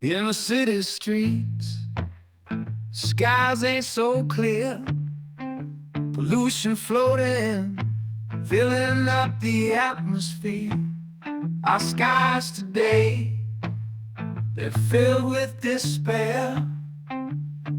In the city streets, skies ain't so clear. Pollution floating, filling up the atmosphere. Our skies today, they're filled with despair.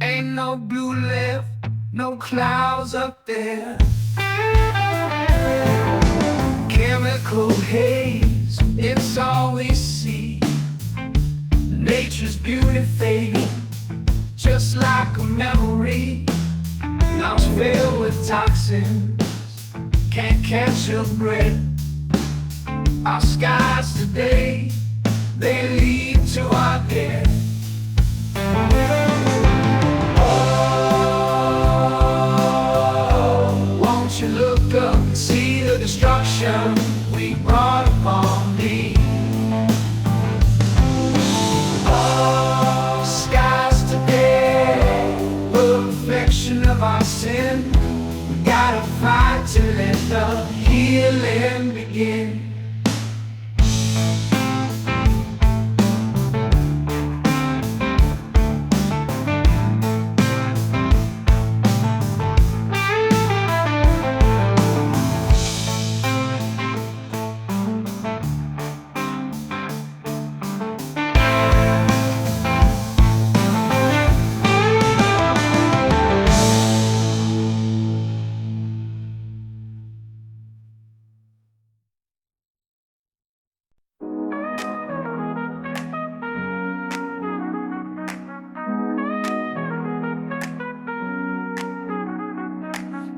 Ain't no blue left, no clouds up there. Chemical haze, it's all we see. Nature's beauty fading, just like a memory. Now it's filled with toxins, can't catch a breath. Our skies today, they lead to our death. Oh, won't you look up and see the destruction we brought upon thee? Oh, skies today, perfection of our sin. We gotta fight to let the healing begin.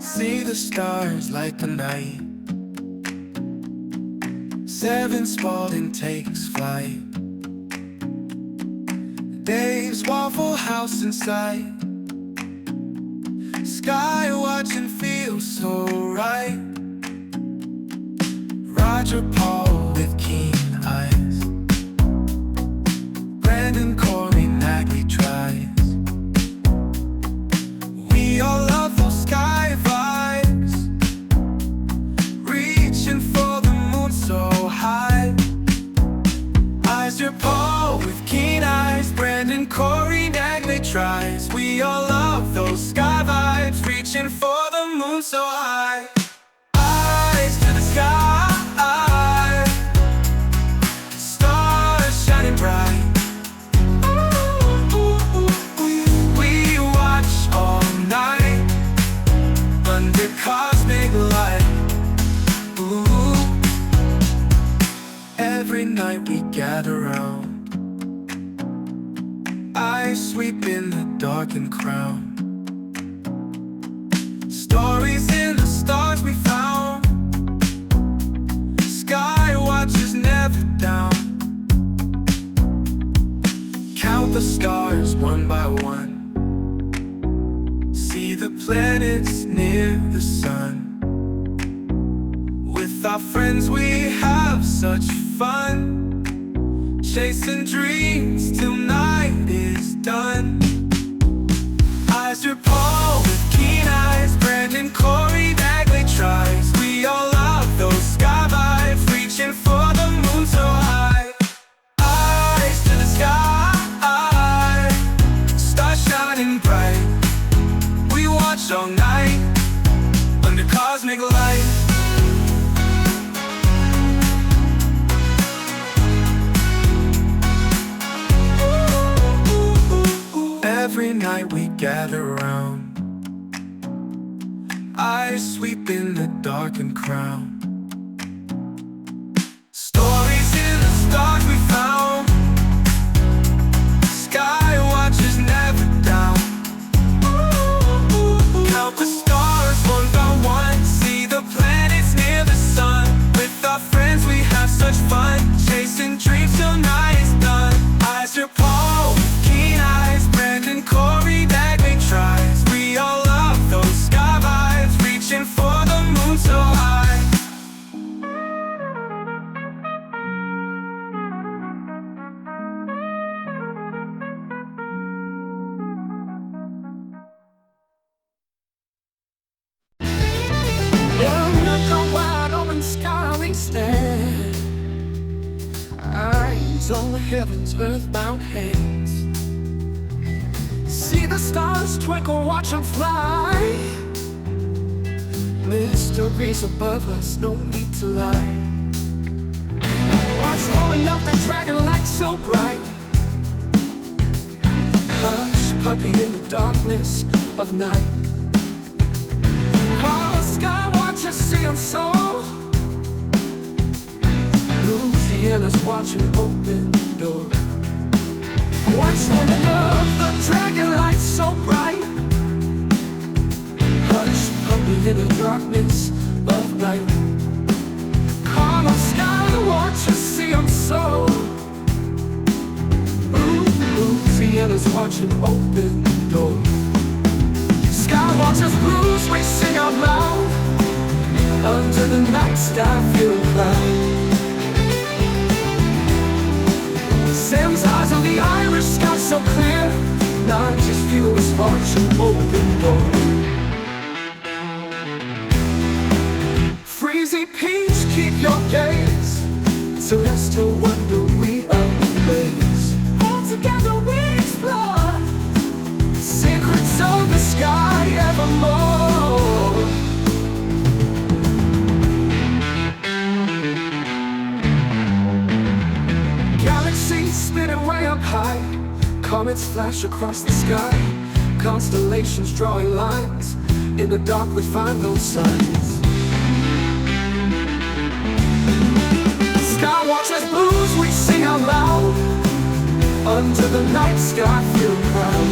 See the stars light the night. 7 Spalding takes flight. Dave's Waffle House inside. Sky watching feels so right. Roger Paul with keen eyes. Brandon Corley Naggy tries. We all love those sky vibes, reaching for the moon so high. Your Paul with keen eyes, Brandon, Corey, Nagley tries. We all love those sky vibes, reaching for the moon so high. Eyes to the sky, stars shining bright. We watch all night under cosmic light. Every night we gather round, eyes sweep in the darkened crown. Stories in the stars we found. Sky watches never down. Count the stars one by one. See the planets near the sun. With our friends we have such fun, chasing dreams till night is done. Your Paul with keen eyes, Brandon, Corey, Nagley tries. We all love those sky vibes, reaching for the moon so high. Eyes to the sky, stars shining bright. We watch all night under cosmic light. Every night we gather around, eyes sweep in the darkened crown. Stories in the stars we found. Sky watches never down. Count the stars one by one. See the planets near the sun. With our friends we have such fun, chasing dreams till night is done. Eyes your Paul with keen eyes, Brandon, Corey, Nagley tries. We all love those sky vibes, reaching for the moon so high. Look a wide open sky we stand, eyes on the heavens, earthbound hand. the stars twinkle, watch them fly. Mysteries above us, no need to lie. What's holding up the dragon light so bright? Hush, puppy, in the darkness of night. Oh, sky watchers see them so. Louisiana's watching open door. What's holding up the dragon light so bright? Hush, puppy, in the darkness of night. Calm on sky watchers see them so. Louisiana's watching open door. Sky watchers blues we sing out loud. Under the night sky feeling proud. Sam's eyes on the Irish sky so clear. Not just view his watching open door. Freezy peach, keep your gaze. Celestial wonder we amaze. All together we explore secrets of the sky evermore. Galaxies spinning way up high. Comets flash across the sky. Constellations drawing lines. In the dark we find those signs. Sky watchers blues we sing out loud. Under the night sky feel proud.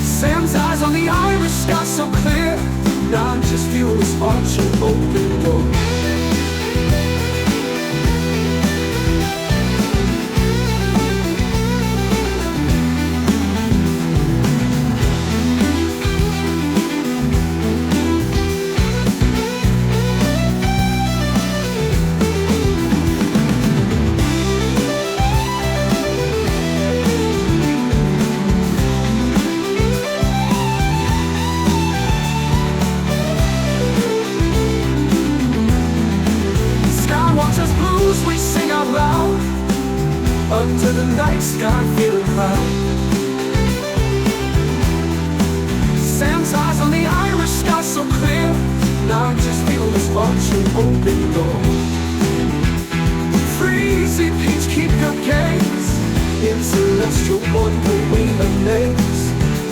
Sam's eyes on the Irish sky so clear. Not just viewers watching open door. We sing out loud. Under the night sky feeling proud. Sam's eyes on the Irish sky so clear. Now just feel this watching open door. Freezy peach, keep your gaze. In celestial wonder we amaze.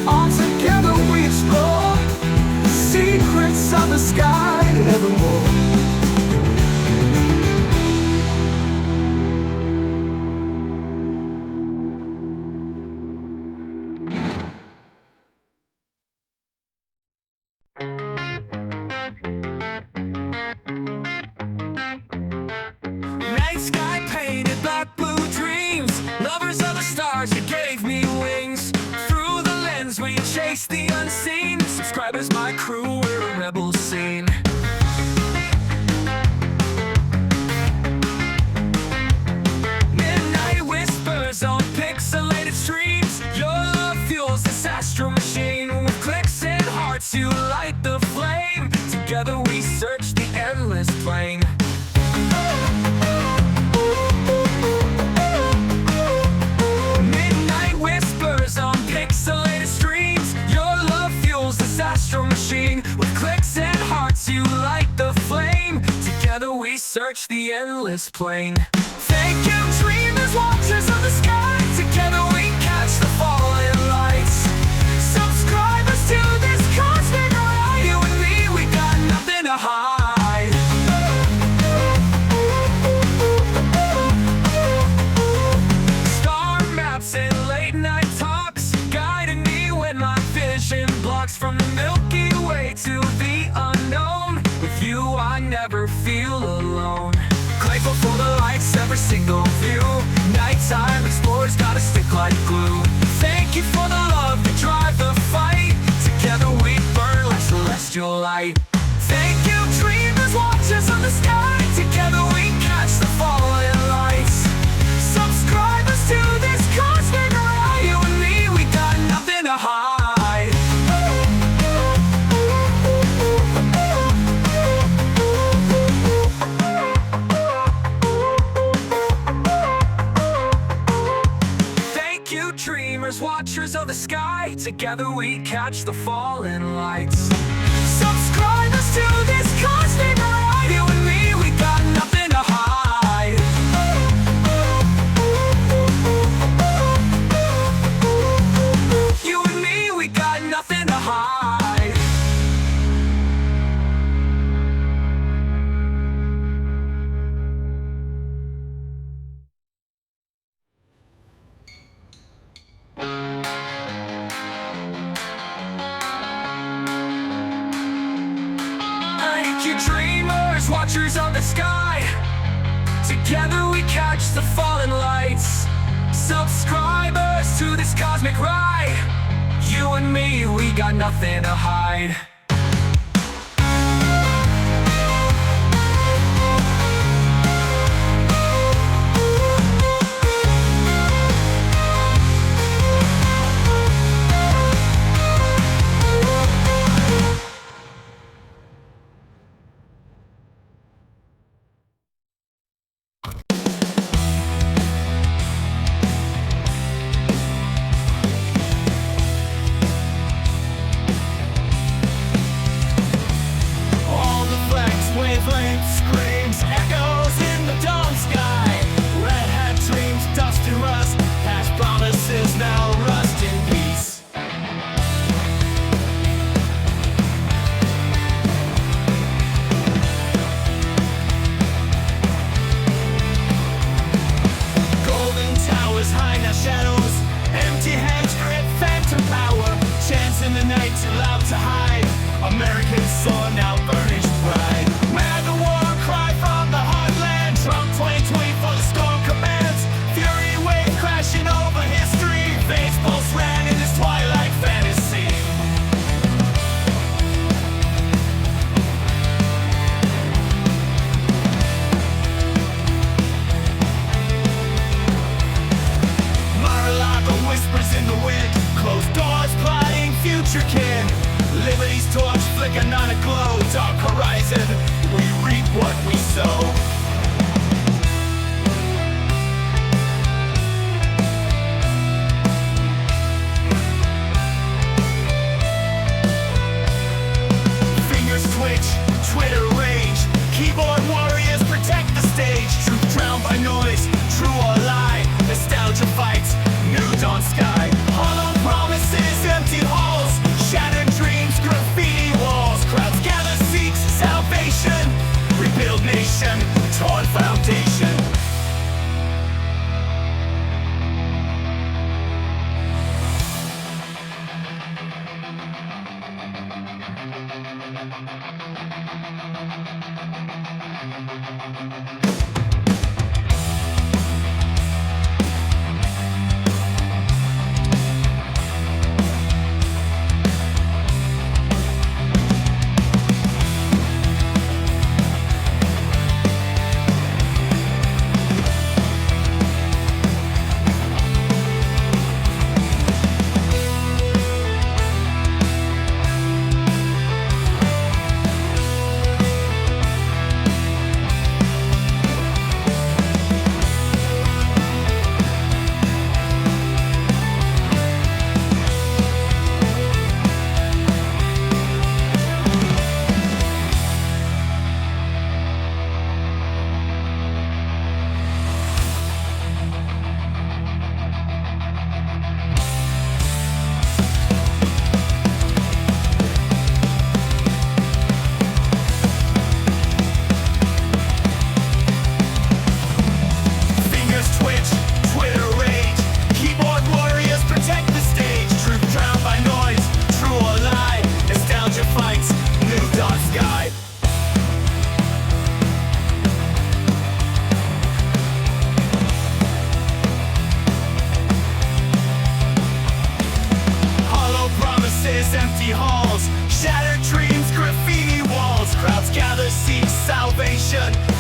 All together we explore secrets of the sky evermore. Night sky painted black blue dreams. Lovers of the stars, you gave me wings. Through the lens we chase the unseen. Subscribers, my crew, we're a rebel scene. Midnight whispers on pixelated streams. Your love fuels this astro machine. With clicks and hearts you light the flame. Together we search the endless plain. Midnight whispers on pixelated streams. Your love fuels this astro machine. With clicks and hearts you light the flame. Together we search the endless plain. Thank you dreamers, watchers of the sky. Together we catch the falling lights. Subscribers to this cosmic ride. You and me, we got nothing to hide. Star maps and late night talks guiding me when my vision blocks. From the Milky Way to the unknown, with you I never feel alone. Grateful for the lights, every single view. Nighttime explorers gotta stick like glue. Thank you for the love to drive the fight. Together we burn like celestial light. Thank you dreamers, watchers of the sky. Together we catch the falling lights. Subscribers to this cosmic ride. You and me, we got nothing to hide. Thank you dreamers, watchers of the sky, together we catch the falling lights. Subscribe us to this cosmic ride. You and me, we got nothing to hide. You and me, we got nothing to hide. You dreamers, watchers of the sky, together we catch the fallen lights. Subscribers to this cosmic ride. You and me, we got nothing to hide. Wavelength screams, echoes in the dawn sky. Red hat dreams, dust and rust. Past promises now rust in peace. Golden towers hide now shadows. Empty heads grip phantom power. Chance in the night too loud to hide. American soul now burnished pride. Where the war cry from the heartland. Trump 2020 for the storm commands. Fury wave crashing over history. Veins pulse ran in this twilight fantasy. Mar-a-Lago whispers in the wind. Closed doors plotting future kin. Liberty's torch flicking on a glow. Dark horizon, we reap what we sow. Fingers twitch, Twitter rage. Keyboard warriors protect the stage. Truth drowned by noise, true or lie. Nostalgia fights, new dawn sky. Hollow promises, empty halls. Shattered dreams, graffiti walls. Crowds gather, seeks salvation. Rebuild nation, torn foundation.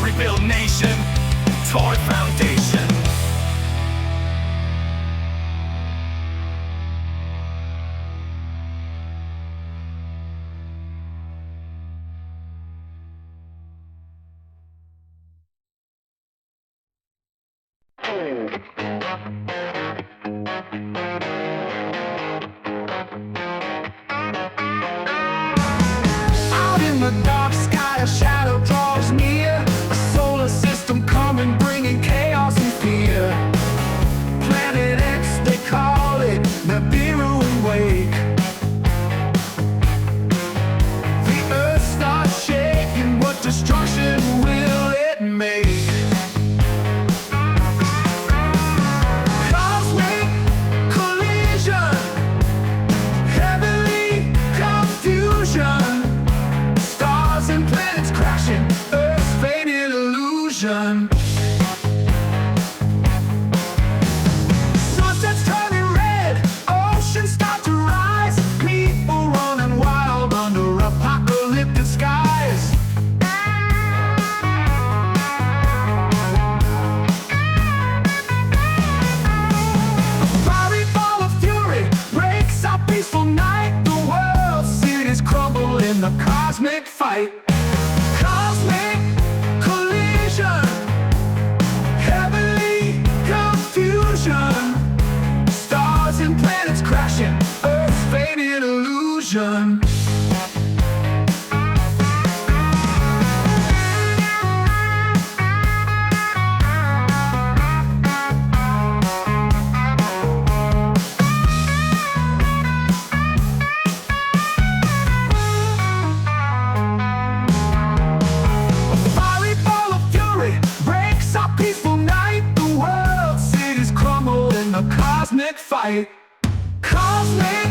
Rebuild nation, torn foundation. Out in the dark sky, a shadow draws near. A solar system coming, bringing chaos and fear. Planet X, they call it Nibiru and Wake. The earth starts shaking, what destruction will it make? Cosmic collision, heavenly confusion. Stars and planets crashing, Earth's faded illusion. Sunsets turning red, oceans start to rise. People running wild under apocalyptic skies. A fiery ball of fury breaks our peaceful night. The world cities crumble in the cosmic fight. Cosmic collision, heavenly confusion. Stars and planets crashing, Earth's faded illusion. Fiery ball of fury breaks our peaceful night. The world cities crumble in the cosmic fight. Cosmic